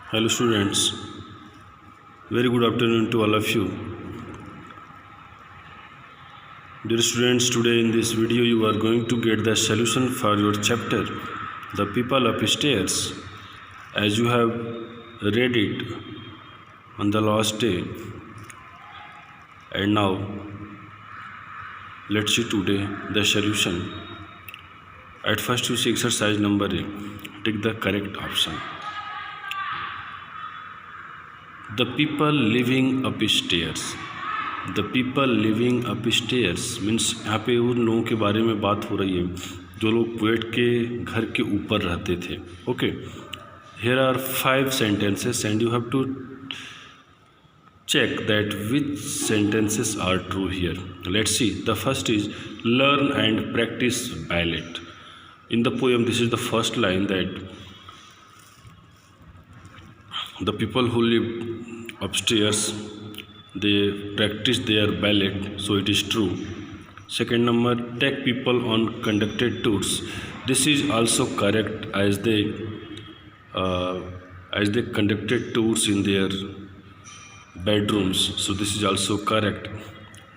Hello students, very good afternoon to all of you. Dear students, today in this video you are going to get the solution for your chapter, The People Upstairs, as you have read it on the last day. And now, let's see today the solution. At first you see exercise number A, take the correct option. The people living upstairs. The people living upstairs means यहाँ पे उन लोगों के बारे में बात हो रही है जो लोग पोएट के घर के ऊपर रहते थे. Okay, here are 5 sentences and you have to check that which sentences are true here. Let's see. The first is learn and practice ballet. In the poem, this is the first line that the people who live upstairs, they practice their ballet, so it is true. Second number, take people on conducted tours. This is also correct as they conducted tours in their bedrooms, so this is also correct.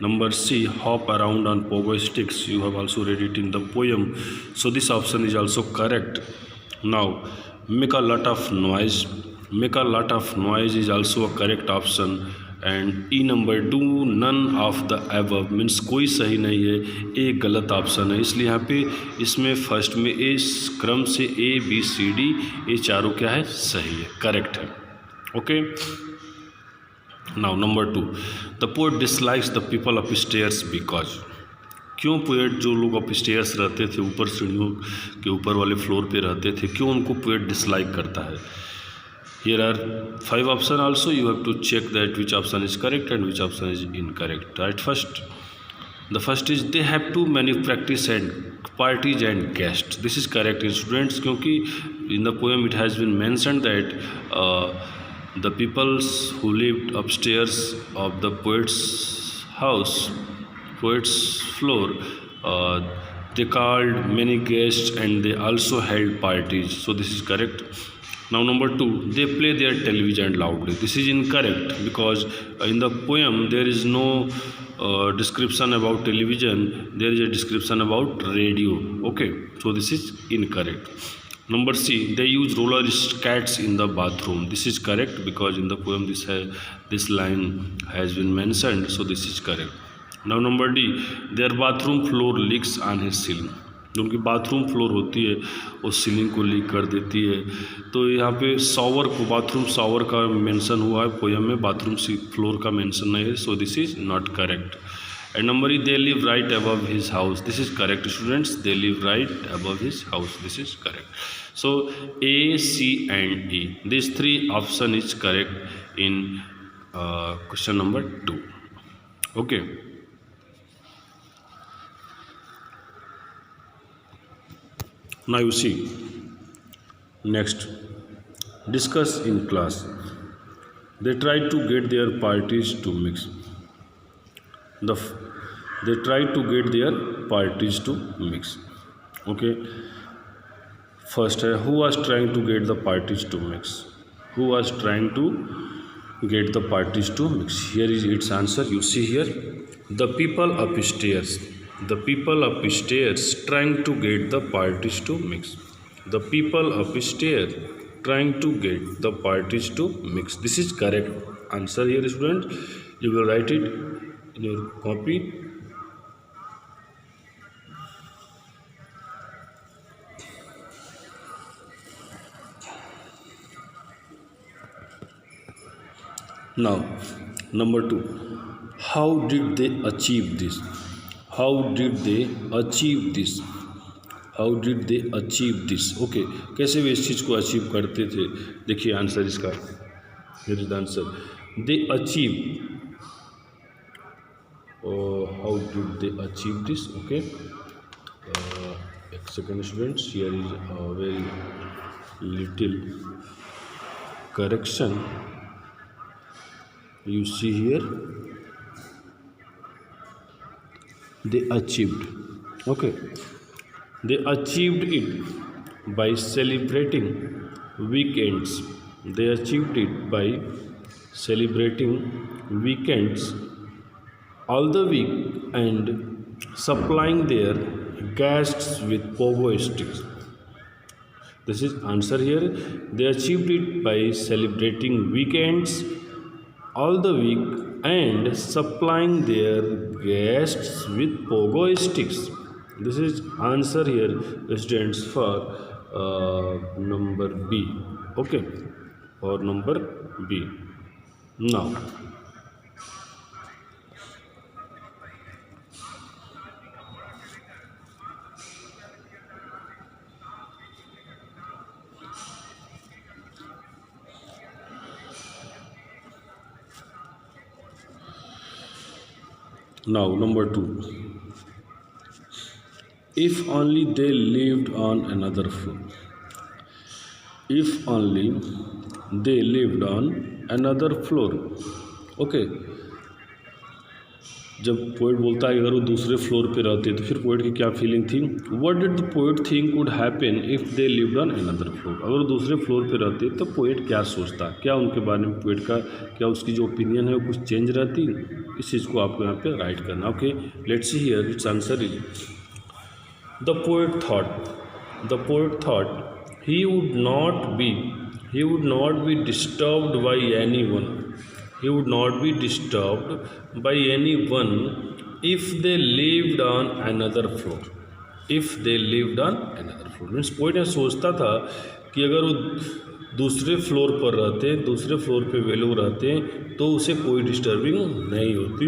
Number C, hop around on pogo sticks. You have also read it in the poem, so this option is also correct. Now, make a lot of noise. Make a lot of noise is also a correct option. And E number, do none of the above means कोई सही नहीं है, ए गलत option है. इसलिए यहाँ पे इसमें फर्स्ट में ए क्रम से ए बी सी डी ये चारों क्या है, सही है, करेक्ट है. Okay, now number 2, the poet dislikes the people upstairs because. क्यों पोएट जो लोग अपस्टेयर्स रहते थे, ऊपर सीढ़ियों के ऊपर वाले फ्लोर पे रहते थे, क्यों उनको पोएट डिसलाइक करता है. Here are 5 options also. You have to check that which option is correct and which option is incorrect. Right, the first is they have too many practice and parties and guests. This is correct in students, क्योंकि in the poem it has been mentioned that the peoples who lived upstairs of the poet's house, poet's floor, they called many guests and they also held parties. So this is correct. Now number 2, they play their television loudly. This is incorrect because in the poem there is no description about television, there is a description about radio. Okay, so this is incorrect. Number C, they use roller skates in the bathroom. This is correct because in the poem this line has been mentioned, so this is correct. Now number D, their bathroom floor leaks on his ceiling. जो उनकी bathroom floor होती है वो ceiling को leak कर देती है. तो यहाँ पे शॉवर को, बाथरूम शॉवर का मेंशन हुआ है पोएम में, बाथरूम फ्लोर का मेंशन नहीं है, so this is not correct. And number E, they live right above his house. This is correct students, they live right above his house. This is correct. So A, C and E, this 3 option is correct in question number 2. Okay, now you see, next, discuss in class. They tried to get their parties to mix. They tried to get their parties to mix. Okay, first who was trying to get the parties to mix? Who was trying to get the parties to mix? Here is its answer. You see here, the people upstairs. The people upstairs trying to get the parties to mix. The people upstairs trying to get the parties to mix. This is correct answer here, students. You will write it in your copy. Now, number 2, how did they achieve this? How did they achieve this? How did they achieve this? Okay, कैसे वे इस चीज़ को achieve करते थे. देखिए answer इसका, here is the answer. They achieve. How did they achieve this? Okay, एक second students, here is a very little correction. You see here, they achieved. Okay, they achieved it by celebrating weekends They achieved it by celebrating weekends all the week and supplying their guests with pogo sticks. This is answer here. They achieved it by celebrating weekends all the week and supplying their guests with pogo sticks. This is answer here stands for number B. Okay, or number B. Now, number 2. If only they lived on another floor. If only they lived on another floor. Okay, जब poet बोलता है अगर वो दूसरे floor पे रहते तो फिर पोइट की क्या फीलिंग थी? What did the poet think would happen if they lived on another floor? अगर वो दूसरे फ्लोर पे रहते तो पोइट क्या सोचता, क्या उनके बारे में पोइट का क्या उसकी जो ओपिनियन है वो कुछ चेंज रहती? इस चीज़ को आपको यहाँ पे राइट करना. Okay, let's see here it's answer is the poet thought he would not be disturbed by anyone. He would not be disturbed by anyone if they lived on another floor. If they lived on another floor means poet ने सोचता था कि अगर वो दूसरे floor पर रहते, दूसरे फ्लोर पे वे लोग रहते तो उसे कोई डिस्टर्बिंग नहीं होती.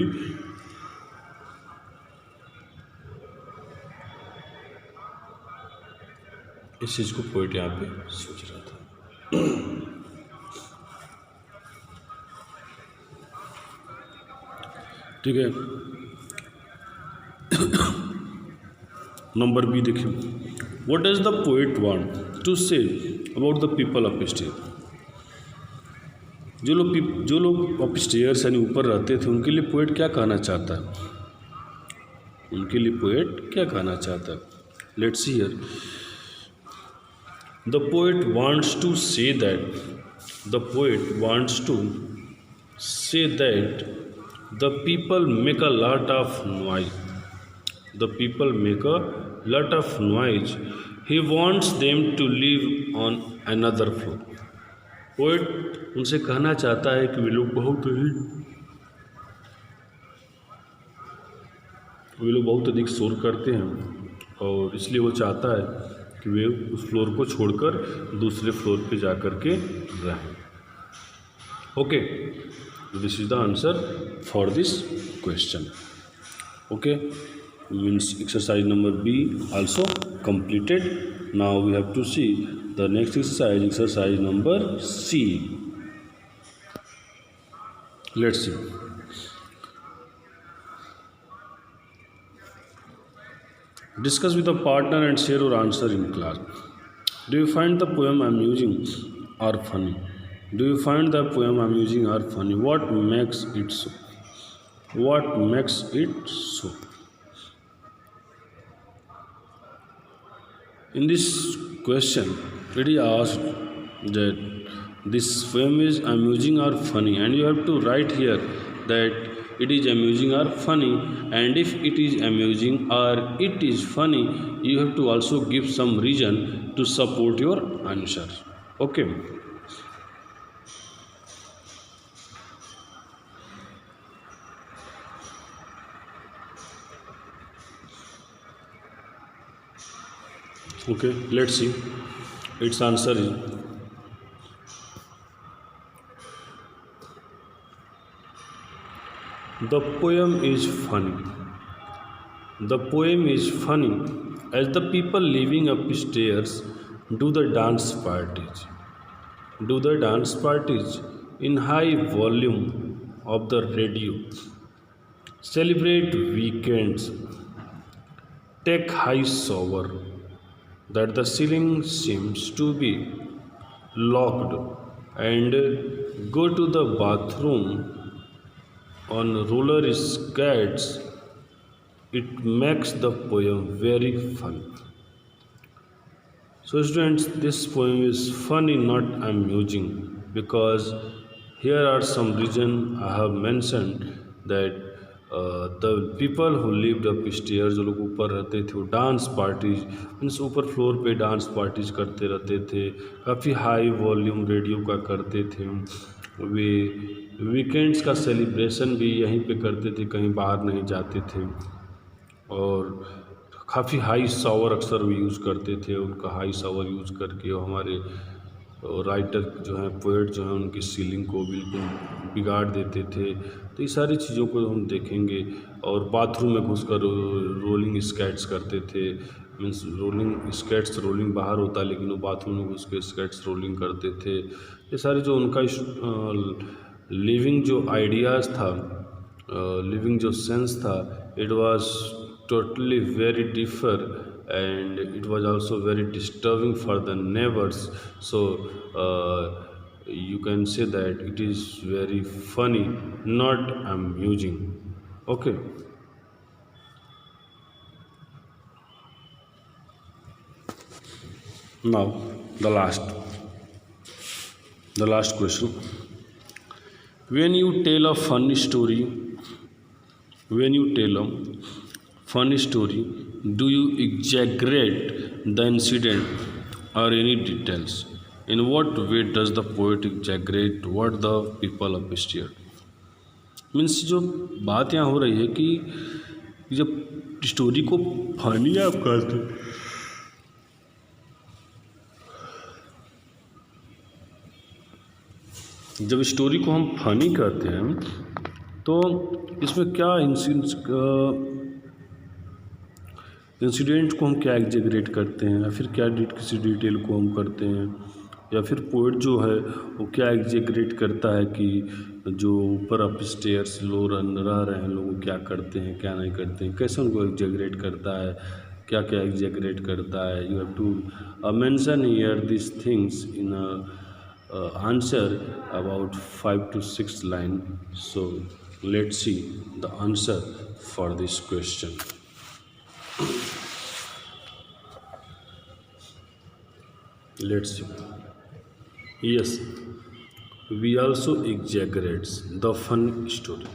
इस चीज़ को पोइट यहाँ पे सोच रहा था. ठीक है, नंबर बी देखिए. What does the poet want to say about the people of stair? जो लोग ऑफ स्टेयर्स यानी ऊपर रहते थे उनके लिए पोइट क्या कहना चाहता है? उनके लिए पोइट क्या कहना चाहता है? Let's see here. The poet wants to say that the people make a lot of noise. The people make a lot of noise. He wants them to live on another floor. Poet उनसे कहना चाहता है कि वे लोग बहुत अधिक शोर करते हैं और इसलिए वो चाहता है कि वे उस फ्लोर को छोड़कर दूसरे फ्लोर पे जा कर के रहें. Okay, this is the answer for this question. Okay, means exercise number be also completed. Now we have to see the next exercise number C. Let's see. Discuss with a partner and share your answer in class. Do you find the poem amusing or funny? Do you find the poem amusing or funny? What makes it so? What makes it so? In this question, it is asked that this poem is amusing or funny, and you have to write here that it is amusing or funny, and if it is amusing or it is funny, you have to also give some reason to support your answer. Okay. Okay, let's see. Its answer is the poem is funny. The poem is funny as the people living upstairs do the dance parties. Do the dance parties in high volume of the radio. Celebrate weekends. Take high shower that the ceiling seems to be locked and go to the bathroom on roller skates. It makes the poem very fun. So students, this poem is funny, not amusing. because here are some reason I have mentioned that the people who lived upstairs, जो लोग ऊपर रहते थे, वो dance parties means ऊपर floor पे dance parties करते रहते थे, काफ़ी हाई वॉल्यूम रेडियो का करते थे। वे वीकेंड्स का सेलिब्रेशन भी यहीं पे करते थे, कहीं बाहर नहीं जाते थे। और काफ़ी हाई शावर अक्सर वो यूज़ करते थे, उनका हाई शावर यूज़ करके वो हमारे राइटर जो हैं, पोएट जो हैं, उनकी सीलिंग को बिल्कुल बिगाड़ देते थे। तो ये सारी चीज़ों को हम देखेंगे। और बाथरूम में घुसकर रोलिंग स्केट्स करते थे, मीन्स रोलिंग स्केट्स, रोलिंग बाहर होता है लेकिन वो बाथरूम में घुस के स्केट्स रोलिंग करते थे। ये सारे जो उनका लिविंग जो आइडियाज़ था, लिविंग जो सेंस था, it was totally very different and it was also very disturbing for the neighbors. So you can say that it is very funny, not amusing. Okay. Now the last question. When you tell a funny story, do you exaggerate the incident or any details? In what way does the poet exaggerate what the people upstairs? Means जो बात यहाँ हो रही है कि जब story को funny आप कहते हैं, जब स्टोरी को हम फनी कहते हैं तो इसमें क्या इंसिडेंट को हम क्या एग्जेगरेट करते हैं, या फिर क्या किसी डिटेल को हम करते हैं, या फिर पोएट जो है वो क्या एग्जेगरेट करता है कि जो ऊपर अपस्टेयर्स लोग रह रहे हैं लोग क्या करते हैं क्या नहीं करते हैं, कैसे उनको एग्जेगरेट करता है, क्या क्या एग्जेगरेट करता है। You have to mention here this things in answer about 5 to 6 line. So let's see the answer for this question. Let's see. Yes, we also exaggerates the funny story.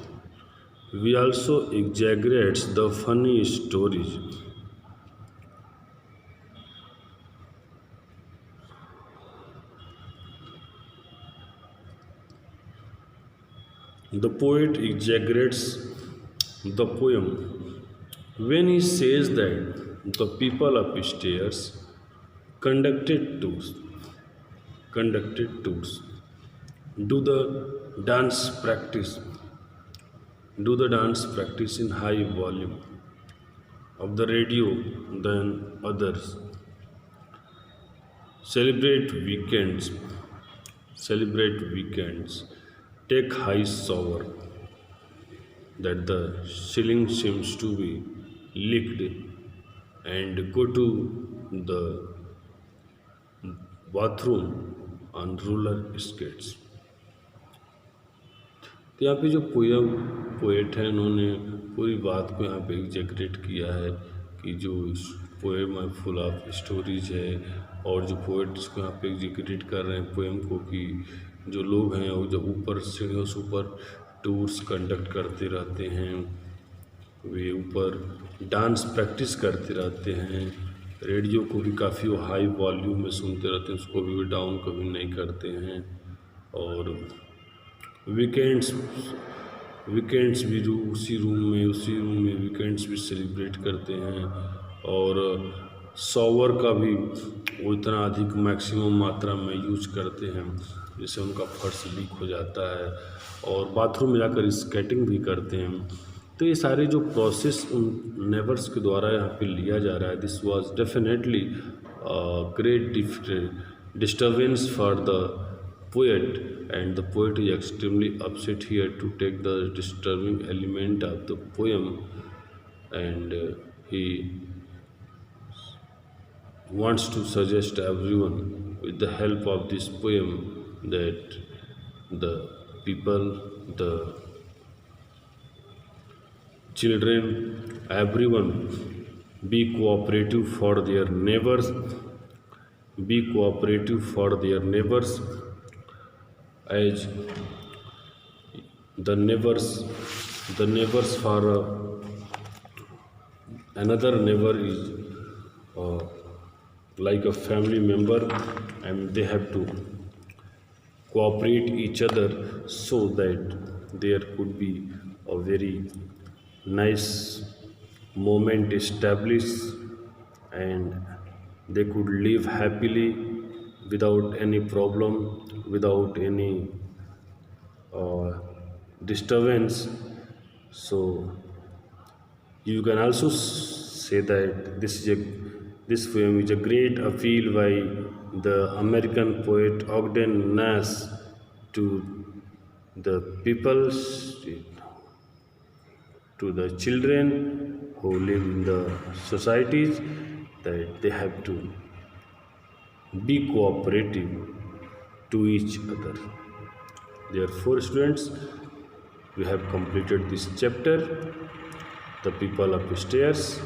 We also exaggerates the funny stories. The poet exaggerates the poem when he says that the people upstairs conducted tours, do the dance practice, in high volume of the radio than others, celebrate weekends, take high shower, that the ceiling seems to be leaked, and go to the bathroom on roller skates. तो यहाँ पे जो poet है उन्होंने पूरी बात को यहाँ पे एग्जेगरेट किया है कि जो पोएम है फुल ऑफ स्टोरीज है, और जो पोएट इसको यहाँ पे एग्जेगरेट कर रहे हैं पोएम को कि जो लोग हैं वो जब ऊपर सीढ़ियों से ऊपर टूर्स कंडक्ट करते रहते हैं, वे ऊपर डांस प्रैक्टिस करते रहते हैं, रेडियो को भी काफ़ी वो हाई वॉल्यूम में सुनते रहते हैं, उसको भी डाउन कभी नहीं करते हैं, और वीकेंड्स भी उसी रूम में वीकेंड्स भी सेलिब्रेट करते हैं, और शॉवर का भी वो इतना अधिक मैक्सिमम मात्रा में यूज करते हैं जिससे उनका फर्श लीक हो जाता है, और बाथरूम में जाकर स्केटिंग भी करते हैं। तो ये सारे जो प्रोसेस उन नेबर्स के द्वारा यहाँ पे लिया जा रहा है, this was definitely great disturbance for the poet, and the poet is extremely upset here to take the disturbing element of the poem, and he wants to suggest everyone with the help of this poem that the people, the children, everyone be cooperative for their neighbors, as the neighbors for another neighbor is uh, like a family member, and they have to cooperate each other so that there could be a very nice moment established, and they could live happily without any problem, without any uh, disturbance. So you can also say that this poem is a great appeal by the American poet Ogden Nash to the people, to the children who live in the societies, that they have to be cooperative to each other. Therefore, students, we have completed this chapter, the people upstairs,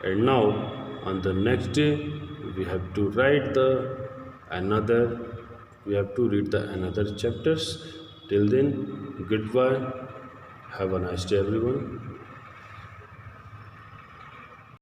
and now on the next day we have to write the another, we have to read the another chapters. Till then, goodbye, have a nice day everyone.